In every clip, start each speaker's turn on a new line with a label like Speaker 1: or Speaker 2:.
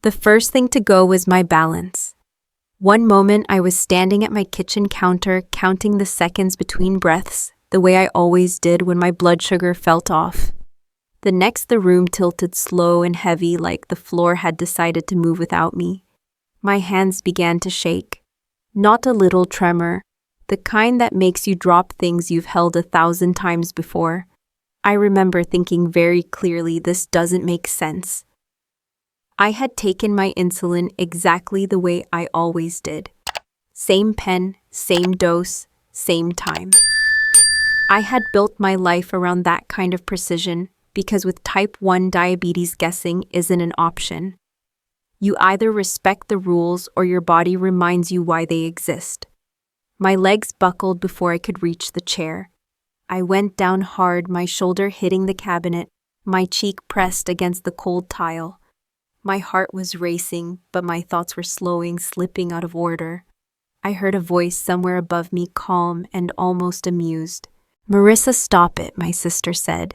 Speaker 1: The first thing to go was my balance. One moment I was standing at my kitchen counter counting the seconds between breaths, the way I always did when my blood sugar felt off. The next the room tilted slow and heavy like the floor had decided to move without me. My hands began to shake. Not a little tremor, the kind that makes you drop things you've held 1,000 times before. I remember thinking very clearly, this doesn't make sense. I had taken my insulin exactly the way I always did. Same pen, same dose, same time. I had built my life around that kind of precision because with type 1 diabetes, guessing isn't an option. You either respect the rules or your body reminds you why they exist. My legs buckled before I could reach the chair. I went down hard, my shoulder hitting the cabinet, my cheek pressed against the cold tile. My heart was racing, but my thoughts were slipping out of order. I heard a voice somewhere above me, calm and almost amused. "Marissa, stop it," my sister said.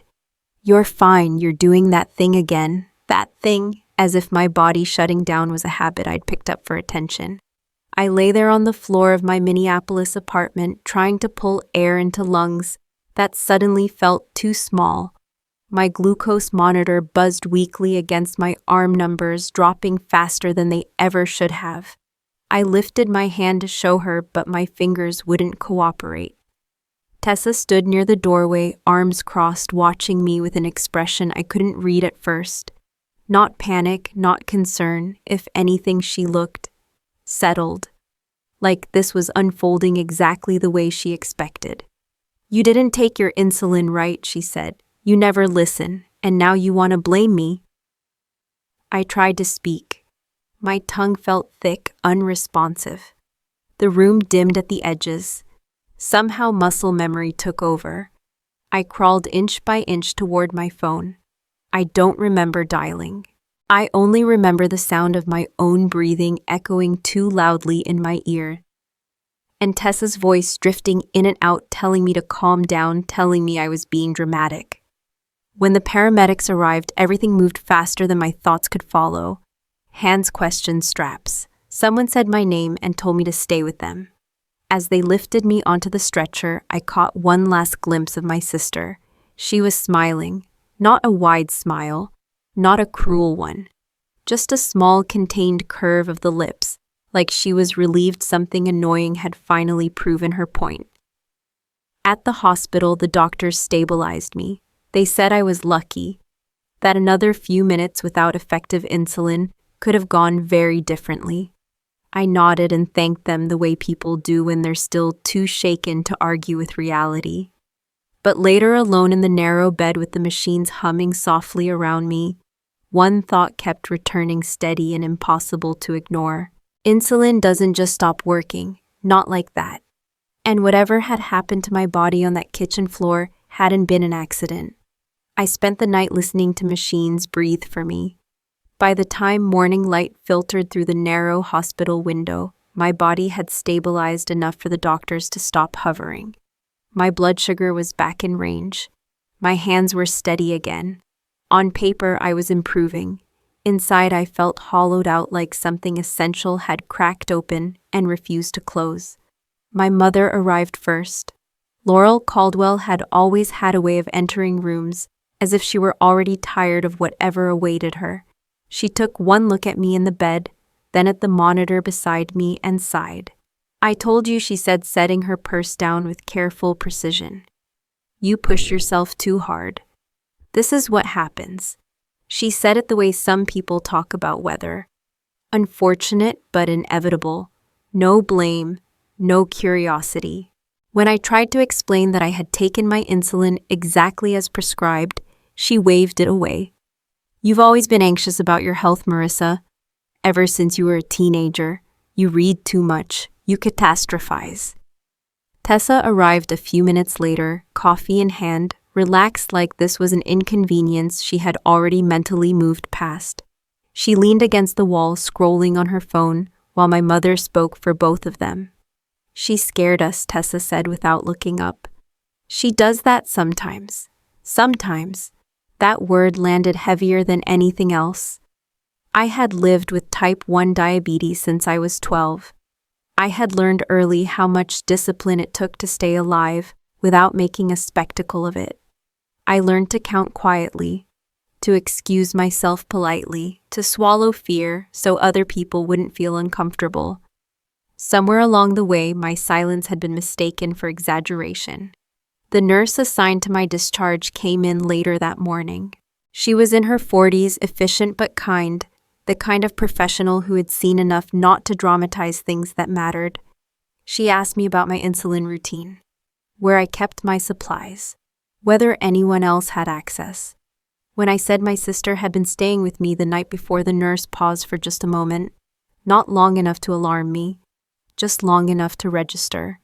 Speaker 1: "You're fine, you're doing that thing again." That thing, as if my body shutting down was a habit I'd picked up for attention. I lay there on the floor of my Minneapolis apartment, trying to pull air into lungs that suddenly felt too small. My glucose monitor buzzed weakly against my arm, numbers dropping faster than they ever should have. I lifted my hand to show her, but my fingers wouldn't cooperate. Tessa stood near the doorway, arms crossed, watching me with an expression I couldn't read at first. Not panic, not concern. If anything, she looked settled, like this was unfolding exactly the way she expected. "You didn't take your insulin right," she said. "You never listen, and now you want to blame me." I tried to speak. My tongue felt thick, unresponsive. The room dimmed at the edges. Somehow muscle memory took over. I crawled inch by inch toward my phone. I don't remember dialing. I only remember the sound of my own breathing echoing too loudly in my ear, and Tessa's voice drifting in and out, telling me to calm down, telling me I was being dramatic. When the paramedics arrived, everything moved faster than my thoughts could follow. Hands questioned straps. Someone said my name and told me to stay with them. As they lifted me onto the stretcher, I caught one last glimpse of my sister. She was smiling. Not a wide smile, not a cruel one. Just a small, contained curve of the lips, like she was relieved something annoying had finally proven her point. At the hospital, the doctors stabilized me. They said I was lucky, that another few minutes without effective insulin could have gone very differently. I nodded and thanked them the way people do when they're still too shaken to argue with reality. But later, alone in the narrow bed with the machines humming softly around me, one thought kept returning, steady and impossible to ignore. Insulin doesn't just stop working, not like that. And whatever had happened to my body on that kitchen floor hadn't been an accident. I spent the night listening to machines breathe for me. By the time morning light filtered through the narrow hospital window, my body had stabilized enough for the doctors to stop hovering. My blood sugar was back in range. My hands were steady again. On paper, I was improving. Inside, I felt hollowed out, like something essential had cracked open and refused to close. My mother arrived first. Laurel Caldwell had always had a way of entering rooms, as if she were already tired of whatever awaited her. She took one look at me in the bed, then at the monitor beside me, and sighed. "I told you," she said, setting her purse down with careful precision. "You push yourself too hard. This is what happens." She said it the way some people talk about weather. Unfortunate, but inevitable. No blame, no curiosity. When I tried to explain that I had taken my insulin exactly as prescribed, she waved it away. "You've always been anxious about your health, Marissa. Ever since you were a teenager. You read too much. You catastrophize." Tessa arrived a few minutes later, coffee in hand, relaxed like this was an inconvenience she had already mentally moved past. She leaned against the wall, scrolling on her phone, while my mother spoke for both of them. "She scared us," Tessa said without looking up. "She does that sometimes." Sometimes. That word landed heavier than anything else. I had lived with type 1 diabetes since I was 12. I had learned early how much discipline it took to stay alive without making a spectacle of it. I learned to count quietly, to excuse myself politely, to swallow fear so other people wouldn't feel uncomfortable. Somewhere along the way, my silence had been mistaken for exaggeration. The nurse assigned to my discharge came in later that morning. She was in her 40s, efficient but kind, the kind of professional who had seen enough not to dramatize things that mattered. She asked me about my insulin routine, where I kept my supplies, whether anyone else had access. When I said my sister had been staying with me the night before, the nurse paused for just a moment, not long enough to alarm me, just long enough to register.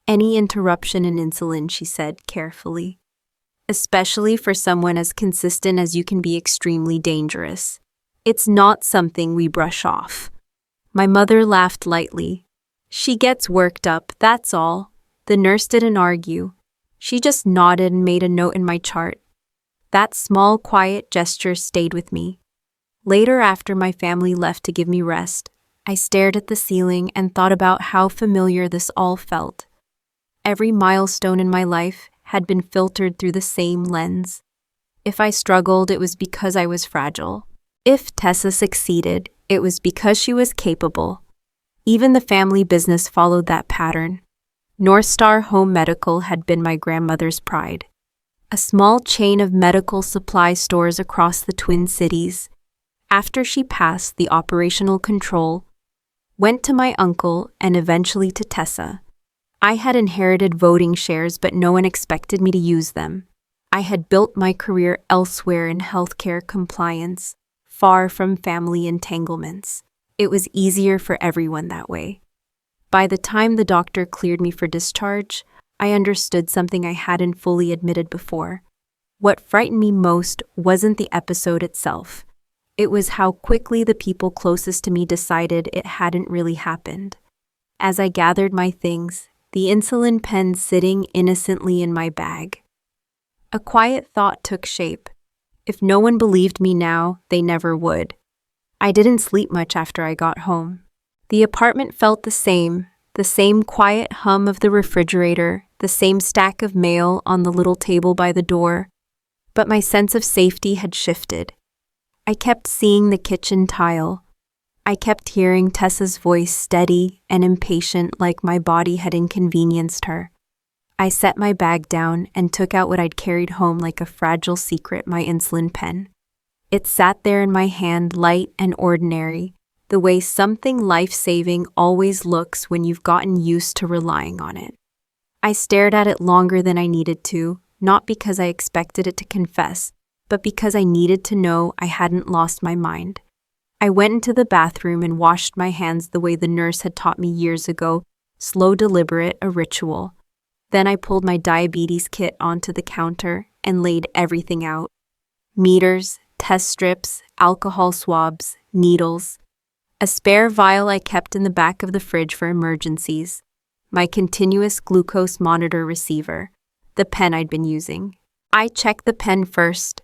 Speaker 1: Any interruption in insulin, she said carefully, especially for someone as consistent as you can be, extremely dangerous. It's not something we brush off. My mother laughed lightly. She gets worked up, that's all. The nurse didn't argue. She just nodded and made a note in my chart. That small, quiet gesture stayed with me. Later, after my family left to give me rest, I stared at the ceiling and thought about how familiar this all felt. Every milestone in my life had been filtered through the same lens. If I struggled, it was because I was fragile. If Tessa succeeded, it was because she was capable. Even the family business followed that pattern. North Star Home Medical had been my grandmother's pride. A small chain of medical supply stores across the Twin Cities. After she passed, the operational control went to my uncle and eventually to Tessa. I had inherited voting shares, but no one expected me to use them. I had built my career elsewhere in healthcare compliance, far from family entanglements. It was easier for everyone that way. By the time the doctor cleared me for discharge, I understood something I hadn't fully admitted before. What frightened me most wasn't the episode itself. It was how quickly the people closest to me decided it hadn't really happened. As I gathered my things, the insulin pen sitting innocently in my bag, a quiet thought took shape. If no one believed me now, they never would. I didn't sleep much after I got home. The apartment felt the same quiet hum of the refrigerator, the same stack of mail on the little table by the door. But my sense of safety had shifted. I kept seeing the kitchen tile. I kept hearing Tessa's voice, steady and impatient, like my body had inconvenienced her. I set my bag down and took out what I'd carried home like a fragile secret, my insulin pen. It sat there in my hand, light and ordinary, the way something life-saving always looks when you've gotten used to relying on it. I stared at it longer than I needed to, not because I expected it to confess, but because I needed to know I hadn't lost my mind. I went into the bathroom and washed my hands the way the nurse had taught me years ago, slow, deliberate, a ritual. Then I pulled my diabetes kit onto the counter and laid everything out. Meters, test strips, alcohol swabs, needles. A spare vial I kept in the back of the fridge for emergencies. My continuous glucose monitor receiver. The pen I'd been using. I checked the pen first.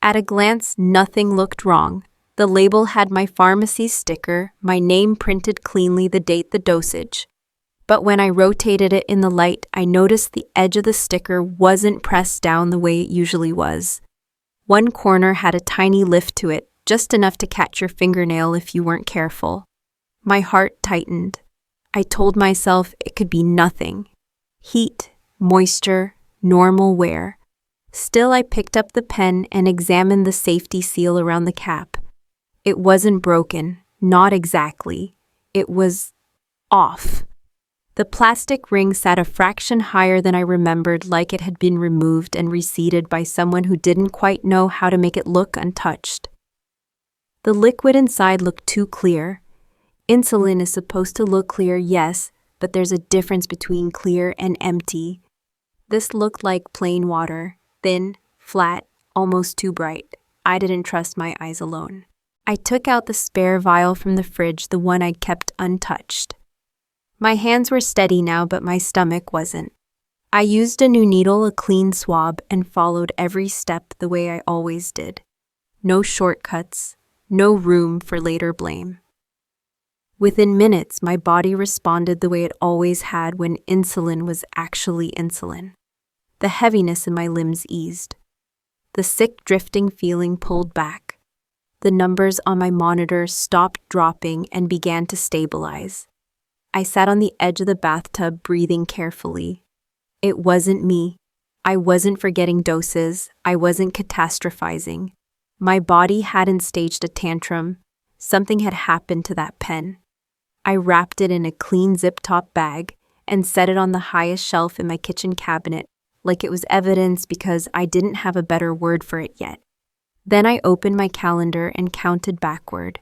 Speaker 1: At a glance, nothing looked wrong. The label had my pharmacy sticker, my name printed cleanly, the date, the dosage. But when I rotated it in the light, I noticed the edge of the sticker wasn't pressed down the way it usually was. One corner had a tiny lift to it, just enough to catch your fingernail if you weren't careful. My heart tightened. I told myself it could be nothing. Heat, moisture, normal wear. Still, I picked up the pen and examined the safety seal around the cap. It wasn't broken, not exactly. It was off. The plastic ring sat a fraction higher than I remembered, like it had been removed and reseated by someone who didn't quite know how to make it look untouched. The liquid inside looked too clear. Insulin is supposed to look clear, yes, but there's a difference between clear and empty. This looked like plain water, thin, flat, almost too bright. I didn't trust my eyes alone. I took out the spare vial from the fridge, the one I'd kept untouched. My hands were steady now, but my stomach wasn't. I used a new needle, a clean swab, and followed every step the way I always did. No shortcuts, no room for later blame. Within minutes, my body responded the way it always had when insulin was actually insulin. The heaviness in my limbs eased. The sick, drifting feeling pulled back. The numbers on my monitor stopped dropping and began to stabilize. I sat on the edge of the bathtub, breathing carefully. It wasn't me. I wasn't forgetting doses. I wasn't catastrophizing. My body hadn't staged a tantrum. Something had happened to that pen. I wrapped it in a clean zip-top bag and set it on the highest shelf in my kitchen cabinet, like it was evidence because I didn't have a better word for it yet. Then I opened my calendar and counted backward.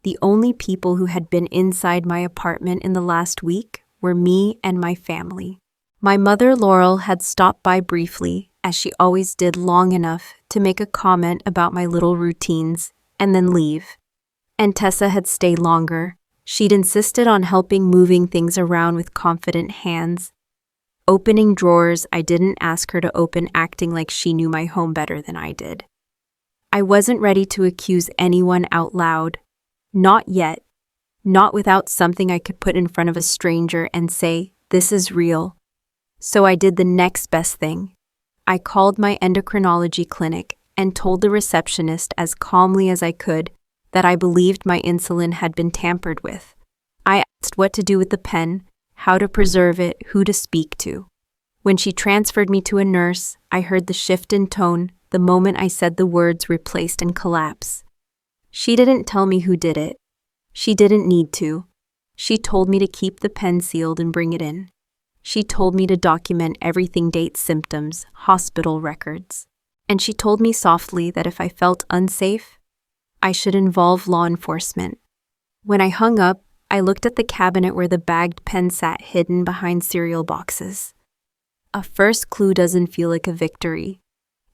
Speaker 1: The only people who had been inside my apartment in the last week were me and my family. My mother, Laurel, had stopped by briefly, as she always did, long enough to make a comment about my little routines and then leave. And Tessa had stayed longer. She'd insisted on helping moving things around with confident hands. Opening drawers I didn't ask her to open, acting like she knew my home better than I did. I wasn't ready to accuse anyone out loud. Not yet. Not without something I could put in front of a stranger and say, "This is real." So I did the next best thing. I called my endocrinology clinic and told the receptionist as calmly as I could that I believed my insulin had been tampered with. I asked what to do with the pen, how to preserve it, who to speak to. When she transferred me to a nurse, I heard the shift in tone the moment I said the words "replaced" and "collapse." She didn't tell me who did it. She didn't need to. She told me to keep the pen sealed and bring it in. She told me to document everything: dates, symptoms, hospital records. And she told me softly that if I felt unsafe, I should involve law enforcement. When I hung up, I looked at the cabinet where the bagged pen sat hidden behind cereal boxes. A first clue doesn't feel like a victory.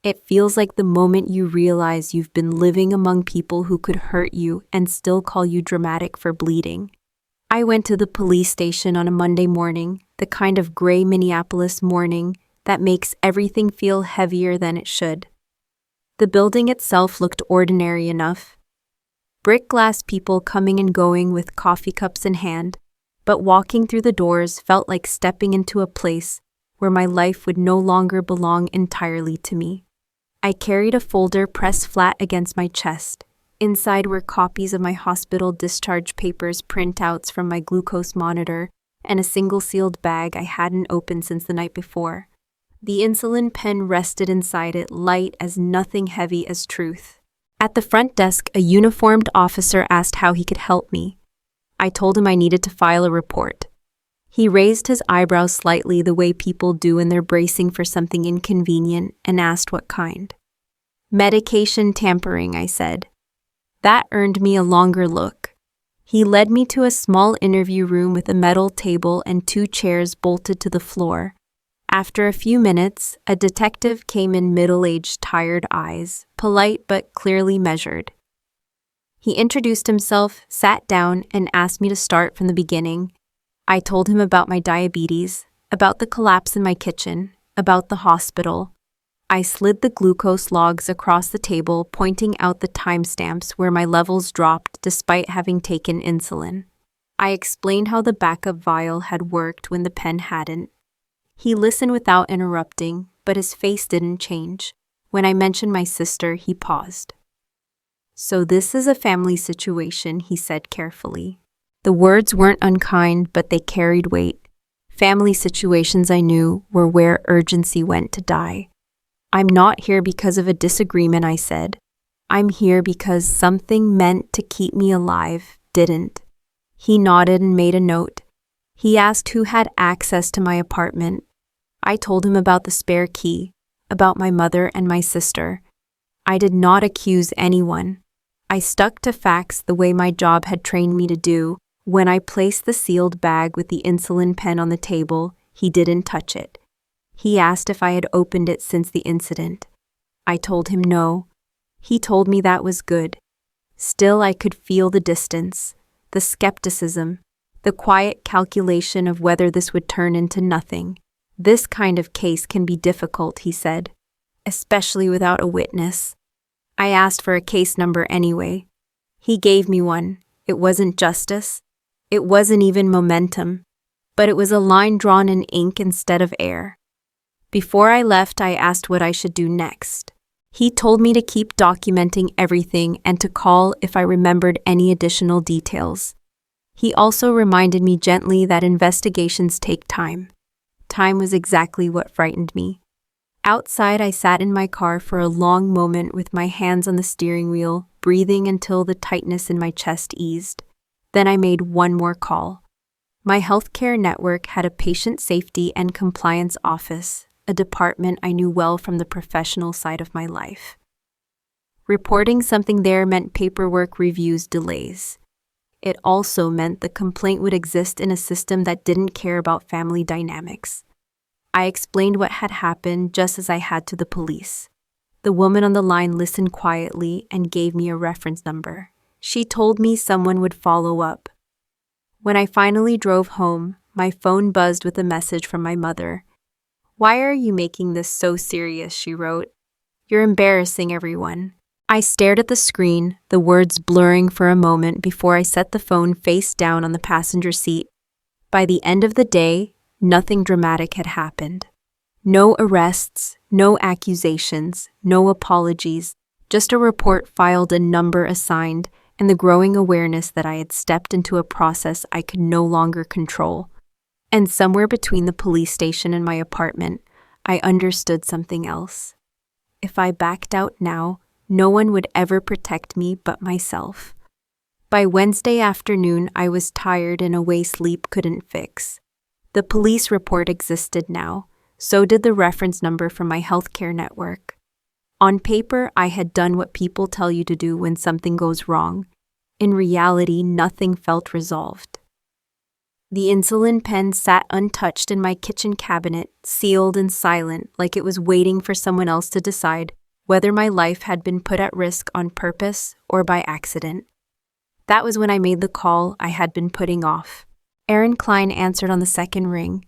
Speaker 1: It feels like the moment you realize you've been living among people who could hurt you and still call you dramatic for bleeding. I went to the police station on a Monday morning, the kind of gray Minneapolis morning that makes everything feel heavier than it should. The building itself looked ordinary enough. Brick glass people coming and going with coffee cups in hand, but walking through the doors felt like stepping into a place where my life would no longer belong entirely to me. I carried a folder pressed flat against my chest. Inside were copies of my hospital discharge papers, printouts from my glucose monitor, and a single sealed bag I hadn't opened since the night before. The insulin pen rested inside it, light as nothing, heavy as truth. At the front desk, a uniformed officer asked how he could help me. I told him I needed to file a report. He raised his eyebrows slightly, the way people do when they're bracing for something inconvenient, and asked what kind. "Medication tampering," I said. That earned me a longer look. He led me to a small interview room with a metal table and 2 chairs bolted to the floor. After a few minutes, a detective came in, middle-aged, tired eyes, polite but clearly measured. He introduced himself, sat down, and asked me to start from the beginning. I told him about my diabetes, about the collapse in my kitchen, about the hospital. I slid the glucose logs across the table, pointing out the timestamps where my levels dropped despite having taken insulin. I explained how the backup vial had worked when the pen hadn't. He listened without interrupting, but his face didn't change. When I mentioned my sister, he paused. "So this is a family situation," he said carefully. The words weren't unkind, but they carried weight. Family situations, I knew, were where urgency went to die. "I'm not here because of a disagreement," I said. "I'm here because something meant to keep me alive didn't." He nodded and made a note. He asked who had access to my apartment. I told him about the spare key, about my mother and my sister. I did not accuse anyone. I stuck to facts the way my job had trained me to do. When I placed the sealed bag with the insulin pen on the table, he didn't touch it. He asked if I had opened it since the incident. I told him no. He told me that was good. Still, I could feel the distance, the skepticism, the quiet calculation of whether this would turn into nothing. "This kind of case can be difficult," he said, "especially without a witness." I asked for a case number anyway. He gave me one. It wasn't justice. It wasn't even momentum. But it was a line drawn in ink instead of air. Before I left, I asked what I should do next. He told me to keep documenting everything and to call if I remembered any additional details. He also reminded me gently that investigations take time. Time was exactly what frightened me. Outside, I sat in my car for a long moment with my hands on the steering wheel, breathing until the tightness in my chest eased. Then I made one more call. My healthcare network had a patient safety and compliance office, a department I knew well from the professional side of my life. Reporting something there meant paperwork reviews delays. It also meant the complaint would exist in a system that didn't care about family dynamics. I explained what had happened just as I had to the police. The woman on the line listened quietly and gave me a reference number. She told me someone would follow up. When I finally drove home, my phone buzzed with a message from my mother. "Why are you making this so serious?" she wrote. "You're embarrassing everyone." I stared at the screen, the words blurring for a moment before I set the phone face down on the passenger seat. By the end of the day, nothing dramatic had happened. No arrests, no accusations, no apologies, just a report filed, a number assigned, and the growing awareness that I had stepped into a process I could no longer control. And somewhere between the police station and my apartment, I understood something else. If I backed out now, no one would ever protect me but myself. By Wednesday afternoon, I was tired in a way sleep couldn't fix. The police report existed now, so did the reference number from my healthcare network. On paper, I had done what people tell you to do when something goes wrong. In reality, nothing felt resolved. The insulin pen sat untouched in my kitchen cabinet, sealed and silent, like it was waiting for someone else to decide whether my life had been put at risk on purpose or by accident. That was when I made the call I had been putting off. Erin Klein answered on the second ring.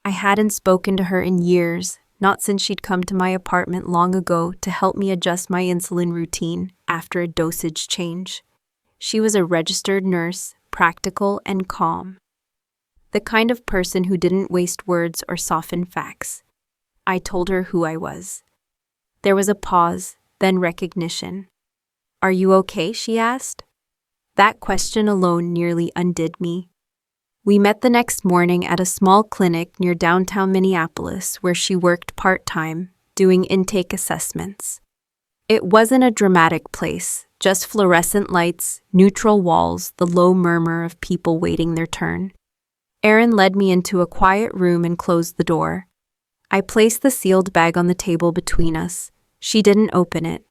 Speaker 1: I hadn't spoken to her in years, not since she'd come to my apartment long ago to help me adjust my insulin routine after a dosage change. She was a registered nurse, practical and calm. The kind of person who didn't waste words or soften facts. I told her who I was. There was a pause, then recognition. "Are you okay?" she asked. That question alone nearly undid me. We met the next morning at a small clinic near downtown Minneapolis where she worked part-time, doing intake assessments. It wasn't a dramatic place, just fluorescent lights, neutral walls, the low murmur of people waiting their turn. Erin led me into a quiet room and closed the door. I placed the sealed bag on the table between us. She didn't open it.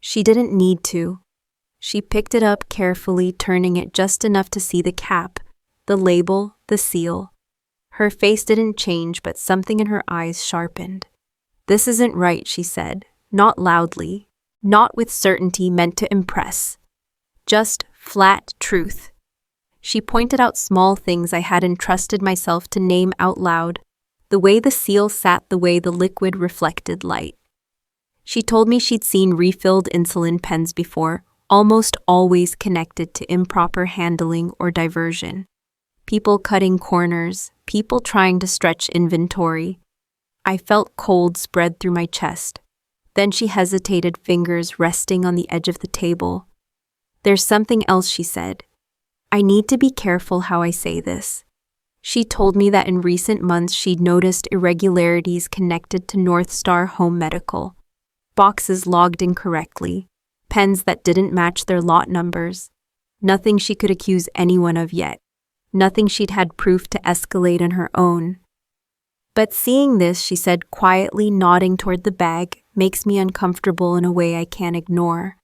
Speaker 1: She didn't need to. She picked it up carefully, turning it just enough to see the cap, the label, the seal. Her face didn't change, but something in her eyes sharpened. "This isn't right," she said, not loudly, not with certainty meant to impress. Just flat truth. She pointed out small things I hadn't trusted myself to name out loud, the way the seal sat, the way the liquid reflected light. She told me she'd seen refilled insulin pens before, almost always connected to improper handling or diversion. People cutting corners, people trying to stretch inventory. I felt cold spread through my chest. Then she hesitated, fingers resting on the edge of the table. "There's something else," she said. "I need to be careful how I say this." She told me that in recent months she'd noticed irregularities connected to North Star Home Medical. Boxes logged incorrectly, pens that didn't match their lot numbers. Nothing she could accuse anyone of yet. Nothing she'd had proof to escalate on her own. "But seeing this," she said quietly, nodding toward the bag, "makes me uncomfortable in a way I can't ignore."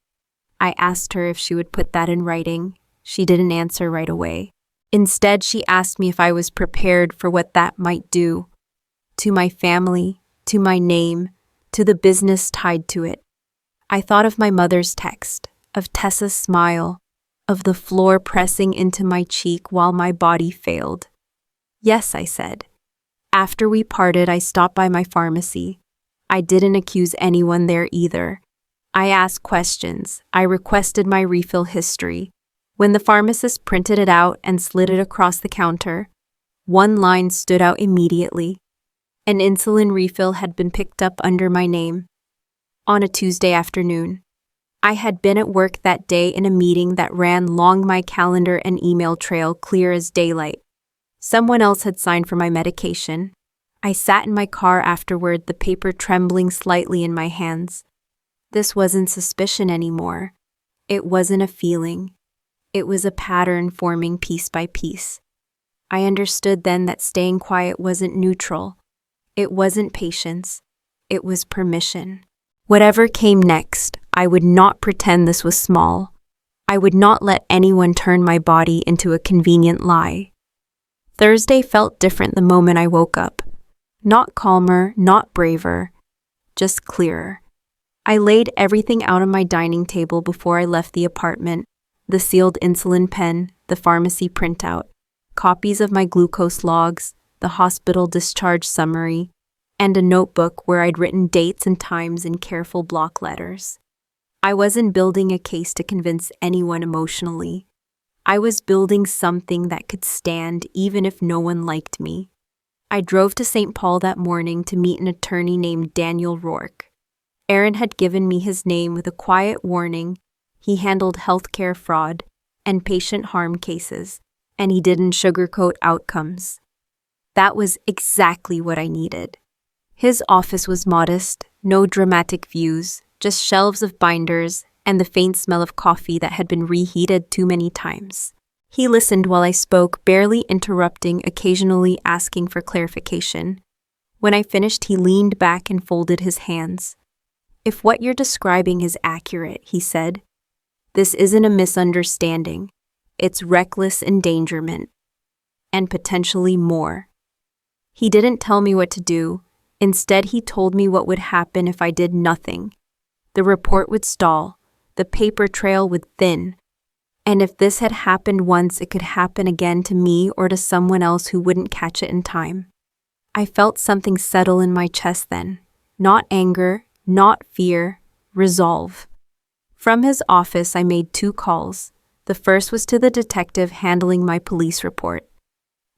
Speaker 1: I asked her if she would put that in writing. She didn't answer right away. Instead, she asked me if I was prepared for what that might do. To my family, to my name, to the business tied to it. I thought of my mother's text, of Tessa's smile, of the floor pressing into my cheek while my body failed. "Yes," I said. After we parted, I stopped by my pharmacy. I didn't accuse anyone there either. I asked questions. I requested my refill history. When the pharmacist printed it out and slid it across the counter, one line stood out immediately. An insulin refill had been picked up under my name. On a Tuesday afternoon. I had been at work that day in a meeting that ran long, my calendar and email trail clear as daylight. Someone else had signed for my medication. I sat in my car afterward, the paper trembling slightly in my hands. This wasn't suspicion anymore. It wasn't a feeling. It was a pattern forming piece by piece. I understood then that staying quiet wasn't neutral. It wasn't patience. It was permission. Whatever came next, I would not pretend this was small. I would not let anyone turn my body into a convenient lie. Thursday felt different the moment I woke up. Not calmer, not braver, just clearer. I laid everything out on my dining table before I left the apartment: the sealed insulin pen, the pharmacy printout, copies of my glucose logs, the hospital discharge summary, and a notebook where I'd written dates and times in careful block letters. I wasn't building a case to convince anyone emotionally. I was building something that could stand even if no one liked me. I drove to St. Paul that morning to meet an attorney named Daniel Rourke. Aaron had given me his name with a quiet warning. He handled healthcare fraud and patient harm cases, and he didn't sugarcoat outcomes. That was exactly what I needed. His office was modest, no dramatic views, just shelves of binders and the faint smell of coffee that had been reheated too many times. He listened while I spoke, barely interrupting, occasionally asking for clarification. When I finished, he leaned back and folded his hands. "If what you're describing is accurate," he said, "this isn't a misunderstanding. It's reckless endangerment. And potentially more." He didn't tell me what to do. Instead, he told me what would happen if I did nothing. The report would stall. The paper trail would thin. And if this had happened once, it could happen again to me or to someone else who wouldn't catch it in time. I felt something settle in my chest then. Not anger, not fear, resolve. From his office, I made 2 calls. The first was to the detective handling my police report.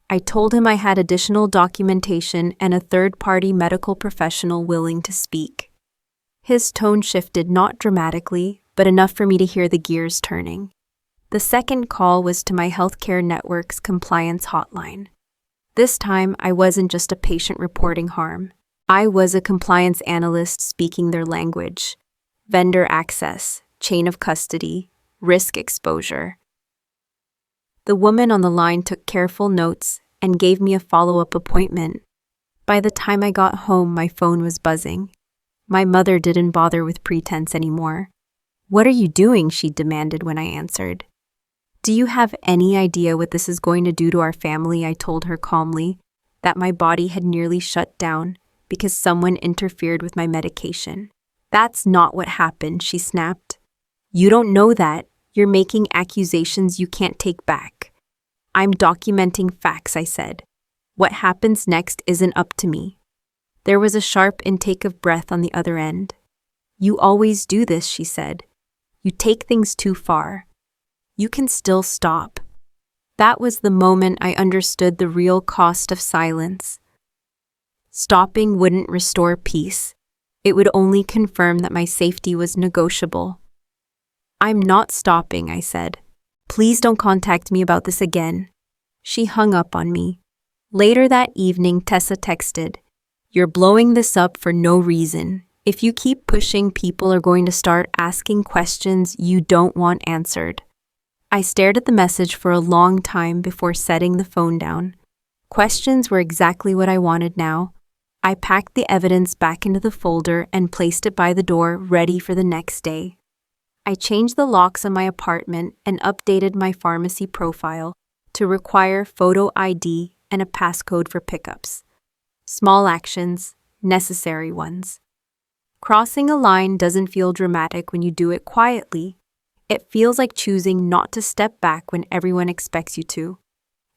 Speaker 1: I told him I had additional documentation and a third-party medical professional willing to speak. His tone shifted, not dramatically, but enough for me to hear the gears turning. The second call was to my healthcare network's compliance hotline. This time, I wasn't just a patient reporting harm. I was a compliance analyst speaking their language. Vendor access, chain of custody, risk exposure. The woman on the line took careful notes and gave me a follow-up appointment. By the time I got home, my phone was buzzing. My mother didn't bother with pretense anymore. "What are you doing?" she demanded when I answered. "Do you have any idea what this is going to do to our family?" I told her calmly, that my body had nearly shut down because someone interfered with my medication. "That's not what happened," she snapped. "You don't know that. You're making accusations you can't take back." "I'm documenting facts," I said. "What happens next isn't up to me." There was a sharp intake of breath on the other end. "You always do this," she said. "You take things too far. You can still stop." That was the moment I understood the real cost of silence. Stopping wouldn't restore peace. It would only confirm that my safety was negotiable. "I'm not stopping," I said. "Please don't contact me about this again." She hung up on me. Later that evening, Tessa texted, "You're blowing this up for no reason. If you keep pushing, people are going to start asking questions you don't want answered." I stared at the message for a long time before setting the phone down. Questions were exactly what I wanted now. I packed the evidence back into the folder and placed it by the door, ready for the next day. I changed the locks on my apartment and updated my pharmacy profile to require photo ID and a passcode for pickups. Small actions, necessary ones. Crossing a line doesn't feel dramatic when you do it quietly. It feels like choosing not to step back when everyone expects you to.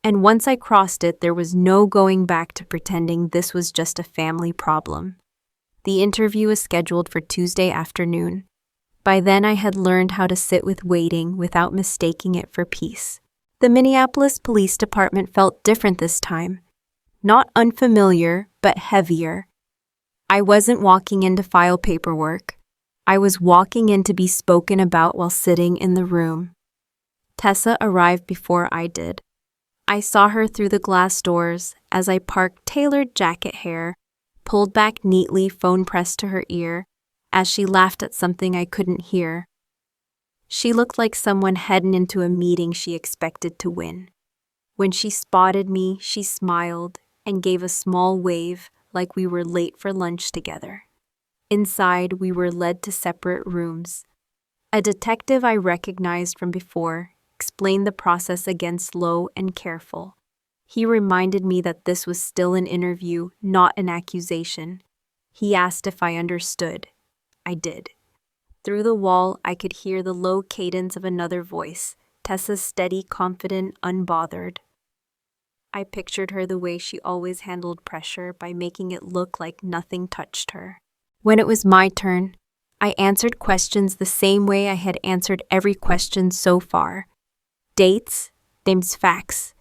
Speaker 1: And once I crossed it, there was no going back to pretending this was just a family problem. The interview was scheduled for Tuesday afternoon. By then, I had learned how to sit with waiting without mistaking it for peace. The Minneapolis Police Department felt different this time. Not unfamiliar, but heavier. I wasn't walking in to file paperwork. I was walking in to be spoken about while sitting in the room. Tessa arrived before I did. I saw her through the glass doors as I parked tailored jacket hair, pulled back neatly, phone pressed to her ear, as she laughed at something I couldn't hear. She looked like someone heading into a meeting she expected to win. When she spotted me, she smiled and gave a small wave like we were late for lunch together. Inside, we were led to separate rooms. A detective I recognized from before explained the process again, slow and careful. He reminded me that this was still an interview, not an accusation. He asked if I understood. I did. Through the wall, I could hear the low cadence of another voice, Tessa's steady, confident, unbothered. I pictured her the way she always handled pressure, by making it look like nothing touched her. When it was my turn, I answered questions the same way I had answered every question so far. Dates, names, facts.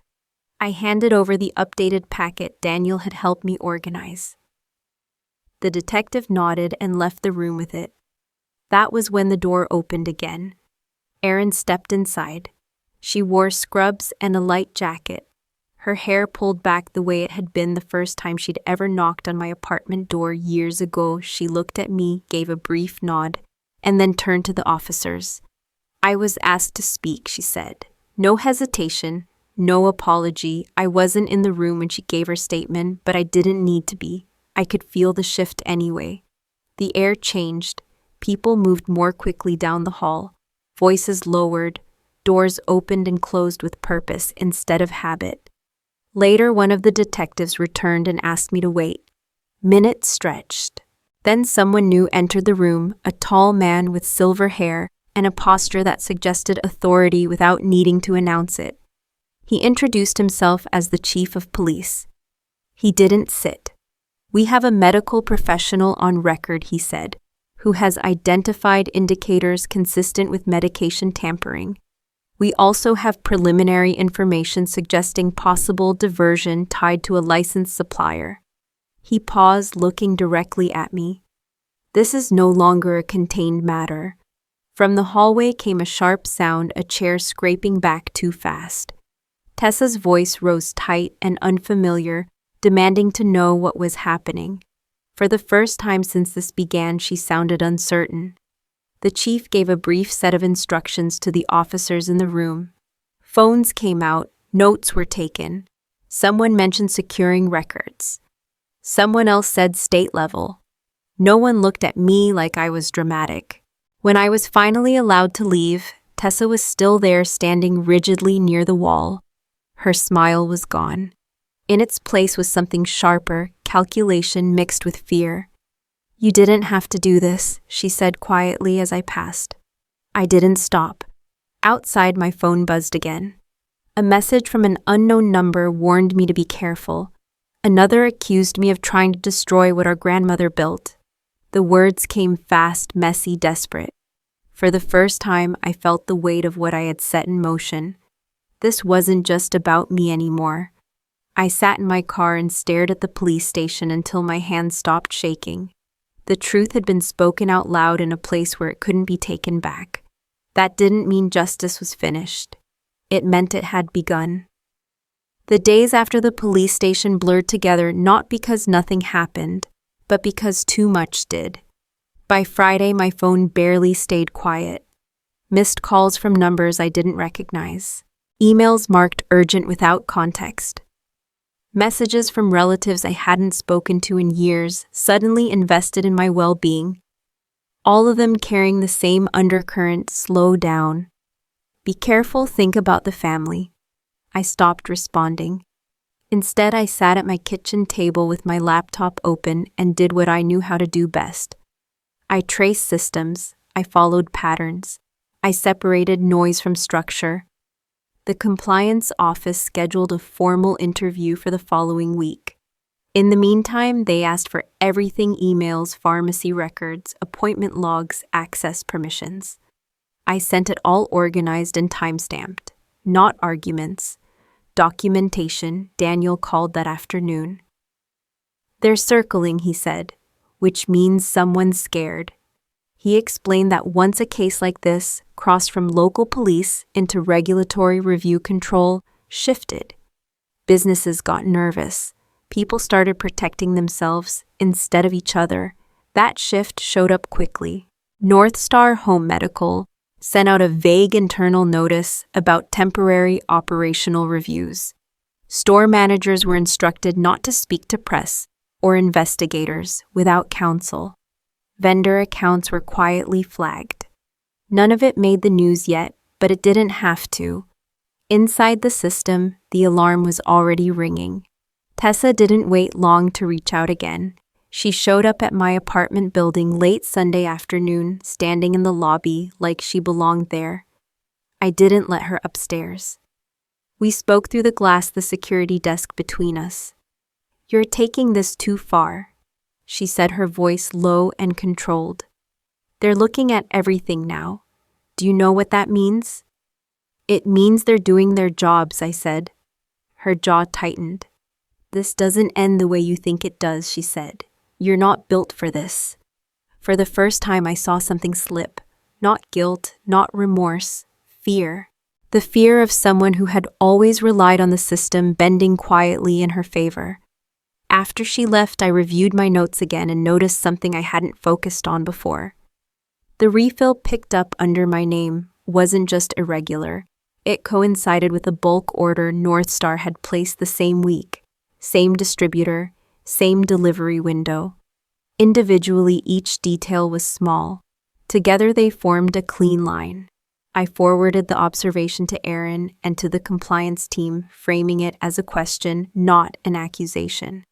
Speaker 1: I handed over the updated packet Daniel had helped me organize. The detective nodded and left the room with it. That was when the door opened again. Erin stepped inside. She wore scrubs and a light jacket. Her hair pulled back the way it had been the first time she'd ever knocked on my apartment door years ago. She looked at me, gave a brief nod, and then turned to the officers. I was asked to speak, she said. No hesitation, no apology. I wasn't in the room when she gave her statement, but I didn't need to be. I could feel the shift anyway. The air changed. People moved more quickly down the hall. Voices lowered. Doors opened and closed with purpose instead of habit. Later, one of the detectives returned and asked me to wait. Minutes stretched. Then someone new entered the room, a tall man with silver hair and a posture that suggested authority without needing to announce it. He introduced himself as the chief of police. He didn't sit. We have a medical professional on record, he said, who has identified indicators consistent with medication tampering. We also have preliminary information suggesting possible diversion tied to a licensed supplier. He paused, looking directly at me. This is no longer a contained matter. From the hallway came a sharp sound, a chair scraping back too fast. Tessa's voice rose tight and unfamiliar, demanding to know what was happening. For the first time since this began, she sounded uncertain. The chief gave a brief set of instructions to the officers in the room. Phones came out, notes were taken. Someone mentioned securing records. Someone else said state level. No one looked at me like I was dramatic. When I was finally allowed to leave, Tessa was still there, standing rigidly near the wall. Her smile was gone. In its place was something sharper, calculation mixed with fear. You didn't have to do this, she said quietly as I passed. I didn't stop. Outside, my phone buzzed again. A message from an unknown number warned me to be careful. Another accused me of trying to destroy what our grandmother built. The words came fast, messy, desperate. For the first time, I felt the weight of what I had set in motion. This wasn't just about me anymore. I sat in my car and stared at the police station until my hands stopped shaking. The truth had been spoken out loud in a place where it couldn't be taken back. That didn't mean justice was finished. It meant it had begun. The days after the police station blurred together, not because nothing happened, but because too much did. By Friday, my phone barely stayed quiet. Missed calls from numbers I didn't recognize. Emails marked urgent without context. Messages from relatives I hadn't spoken to in years, suddenly invested in my well-being. All of them carrying the same undercurrent: slow down. Be careful, think about the family. I stopped responding. Instead, I sat at my kitchen table with my laptop open and did what I knew how to do best. I traced systems, I followed patterns, I separated noise from structure. The compliance office scheduled a formal interview for the following week. In the meantime, they asked for everything: emails, pharmacy records, appointment logs, access permissions. I sent it all organized and time-stamped. Not arguments. Documentation, Daniel called that afternoon. They're circling, he said, which means someone's scared. He explained that once a case like this crossed from local police into regulatory review control shifted, businesses got nervous. People started protecting themselves instead of each other. That shift showed up quickly. North Star Home Medical sent out a vague internal notice about temporary operational reviews. Store managers were instructed not to speak to press or investigators without counsel. Vendor accounts were quietly flagged. None of it made the news yet, but it didn't have to. Inside the system, the alarm was already ringing. Tessa didn't wait long to reach out again. She showed up at my apartment building late Sunday afternoon, standing in the lobby like she belonged there. I didn't let her upstairs. We spoke through the glass, the security desk between us. "You're taking this too far," she said, her voice low and controlled. "They're looking at everything now. Do you know what that means?" "It means they're doing their jobs," I said. Her jaw tightened. "This doesn't end the way you think it does," she said. "You're not built for this." For the first time, I saw something slip. Not guilt, not remorse, fear. The fear of someone who had always relied on the system bending quietly in her favor. After she left, I reviewed my notes again and noticed something I hadn't focused on before. The refill picked up under my name wasn't just irregular. It coincided with a bulk order North Star had placed the same week. Same distributor, same delivery window. Individually, each detail was small. Together, they formed a clean line. I forwarded the observation to Aaron and to the compliance team, framing it as a question, not an accusation.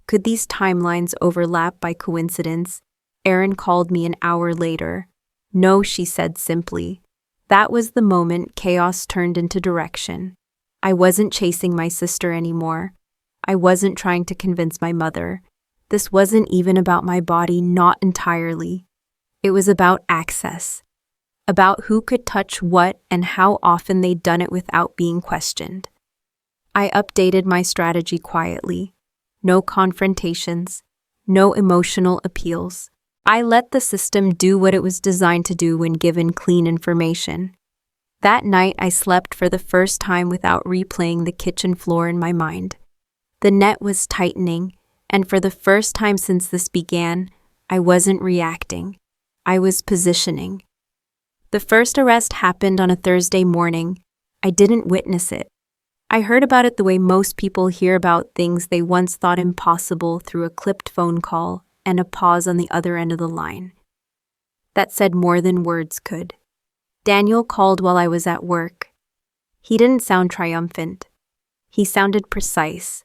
Speaker 1: Could these timelines overlap by coincidence? Aaron called me an hour later. "No," she said simply. That was the moment chaos turned into direction. I wasn't chasing my sister anymore. I wasn't trying to convince my mother. This wasn't even about my body, not entirely. It was about access. About who could touch what and how often they'd done it without being questioned. I updated my strategy quietly. No confrontations, no emotional appeals. I let the system do what it was designed to do when given clean information. That night, I slept for the first time without replaying the kitchen floor in my mind. The net was tightening, and for the first time since this began, I wasn't reacting. I was positioning. The first arrest happened on a Thursday morning. I didn't witness it. I heard about it the way most people hear about things they once thought impossible, through a clipped phone call and a pause on the other end of the line that said more than words could. Daniel called while I was at work. He didn't sound triumphant. He sounded precise.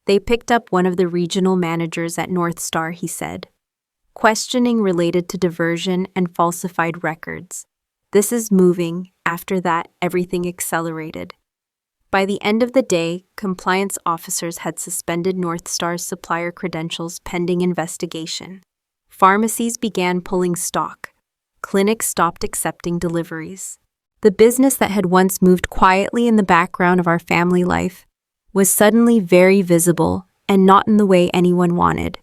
Speaker 1: "They picked up one of the regional managers at North Star," he said. "Questioning related to diversion and falsified records. This is moving." After that, everything accelerated. By the end of the day, compliance officers had suspended North Star's supplier credentials pending investigation. Pharmacies began pulling stock. Clinics stopped accepting deliveries. The business that had once moved quietly in the background of our family life was suddenly very visible, and not in the way anyone wanted.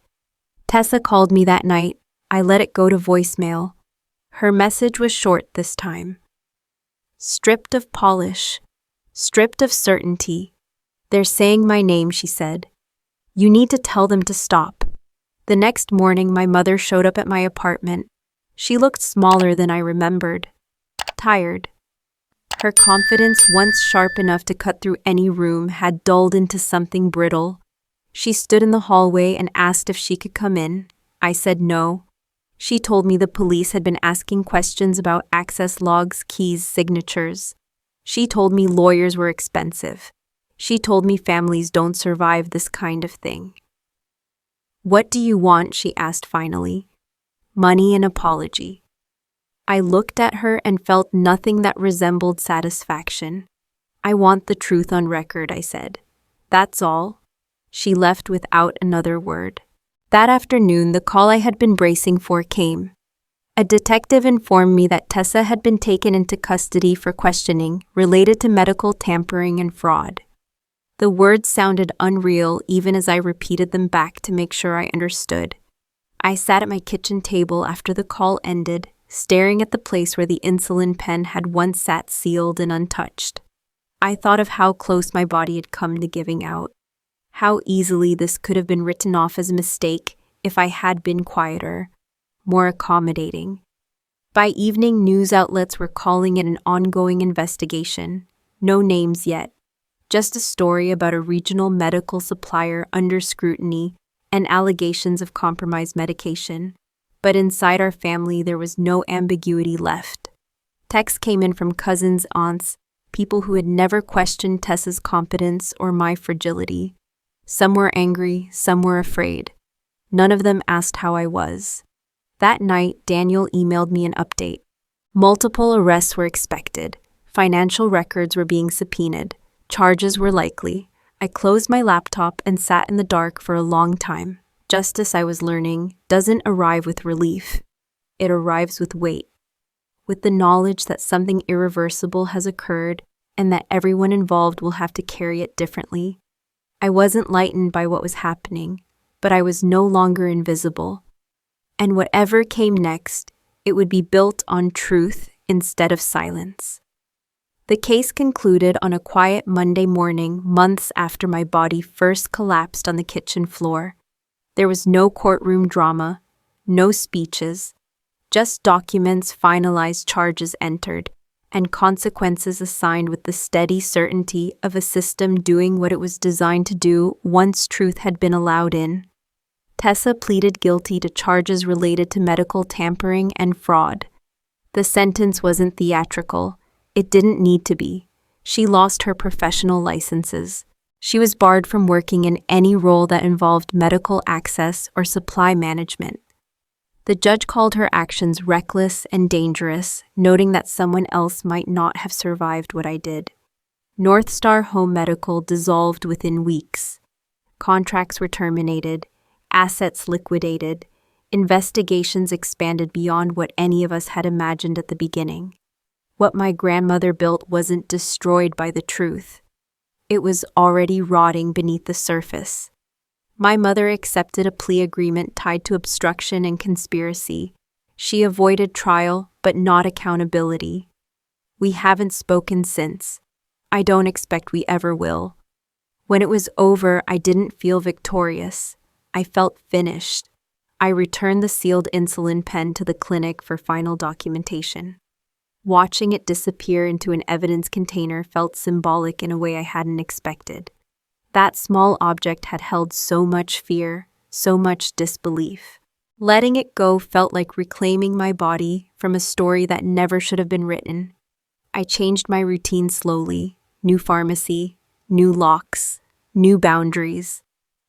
Speaker 1: Tessa called me that night. I let it go to voicemail. Her message was short this time. "Stripped of polish. Stripped of certainty. They're saying my name," she said. "You need to tell them to stop." The next morning, my mother showed up at my apartment. She looked smaller than I remembered. Tired. Her confidence, once sharp enough to cut through any room, had dulled into something brittle. She stood in the hallway and asked if she could come in. I said no. She told me the police had been asking questions about access logs, keys, signatures. She told me lawyers were expensive. She told me families don't survive this kind of thing. "What do you want?" she asked finally. "Money and apology." I looked at her and felt nothing that resembled satisfaction. "I want the truth on record," I said. "That's all." She left without another word. That afternoon, the call I had been bracing for came. A detective informed me that Tessa had been taken into custody for questioning related to medical tampering and fraud. The words sounded unreal even as I repeated them back to make sure I understood. I sat at my kitchen table after the call ended, staring at the place where the insulin pen had once sat sealed and untouched. I thought of how close my body had come to giving out. How easily this could have been written off as a mistake if I had been quieter, more accommodating. By evening, news outlets were calling it an ongoing investigation. No names yet. Just a story about a regional medical supplier under scrutiny and allegations of compromised medication. But inside our family, there was no ambiguity left. Texts came in from cousins, aunts, people who had never questioned Tessa's competence or my fragility. Some were angry, some were afraid. None of them asked how I was. That night, Daniel emailed me an update. Multiple arrests were expected. Financial records were being subpoenaed. Charges were likely. I closed my laptop and sat in the dark for a long time. Justice, I was learning, doesn't arrive with relief. It arrives with weight. With the knowledge that something irreversible has occurred and that everyone involved will have to carry it differently. I wasn't lightened by what was happening, but I was no longer invisible. And whatever came next, it would be built on truth instead of silence. The case concluded on a quiet Monday morning, months after my body first collapsed on the kitchen floor. There was no courtroom drama, no speeches, just documents, finalized charges entered, and consequences assigned with the steady certainty of a system doing what it was designed to do once truth had been allowed in. Tessa pleaded guilty to charges related to medical tampering and fraud. The sentence wasn't theatrical. It didn't need to be. She lost her professional licenses. She was barred from working in any role that involved medical access or supply management. The judge called her actions reckless and dangerous, noting that someone else might not have survived what I did. North Star Home Medical dissolved within weeks. Contracts were terminated, assets liquidated, investigations expanded beyond what any of us had imagined at the beginning. What my grandmother built wasn't destroyed by the truth. It was already rotting beneath the surface. My mother accepted a plea agreement tied to obstruction and conspiracy. She avoided trial, but not accountability. We haven't spoken since. I don't expect we ever will. When it was over, I didn't feel victorious. I felt finished. I returned the sealed insulin pen to the clinic for final documentation. Watching it disappear into an evidence container felt symbolic in a way I hadn't expected. That small object had held so much fear, so much disbelief. Letting it go felt like reclaiming my body from a story that never should have been written. I changed my routine slowly. New pharmacy, new locks, new boundaries.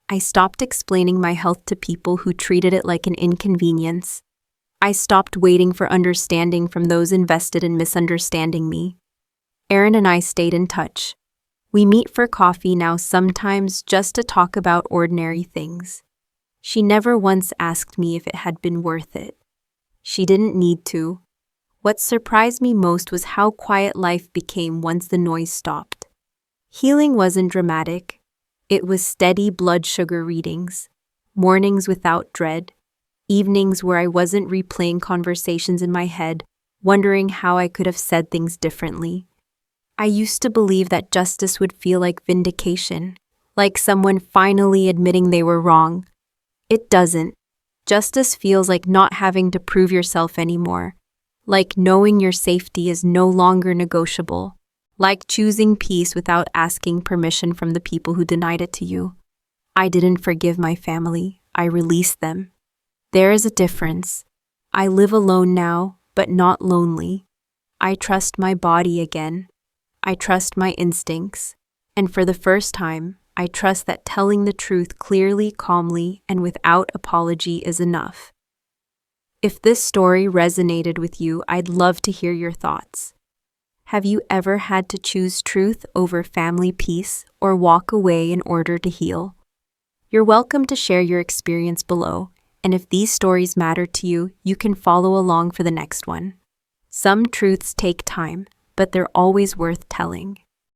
Speaker 1: I stopped explaining my health to people who treated it like an inconvenience. I stopped waiting for understanding from those invested in misunderstanding me. Erin and I stayed in touch. We meet for coffee now sometimes just to talk about ordinary things. She never once asked me if it had been worth it. She didn't need to. What surprised me most was how quiet life became once the noise stopped. Healing wasn't dramatic. It was steady blood sugar readings, mornings without dread, evenings where I wasn't replaying conversations in my head, wondering how I could have said things differently. I used to believe that justice would feel like vindication, like someone finally admitting they were wrong. It doesn't. Justice feels like not having to prove yourself anymore, like knowing your safety is no longer negotiable, like choosing peace without asking permission from the people who denied it to you. I didn't forgive my family. I released them. There is a difference. I live alone now, but not lonely. I trust my body again. I trust my instincts. And for the first time, I trust that telling the truth clearly, calmly, and without apology is enough. If this story resonated with you, I'd love to hear your thoughts. Have you ever had to choose truth over family peace or walk away in order to heal? You're welcome to share your experience below, and if these stories matter to you, you can follow along for the next one. Some truths take time, but they're always worth telling.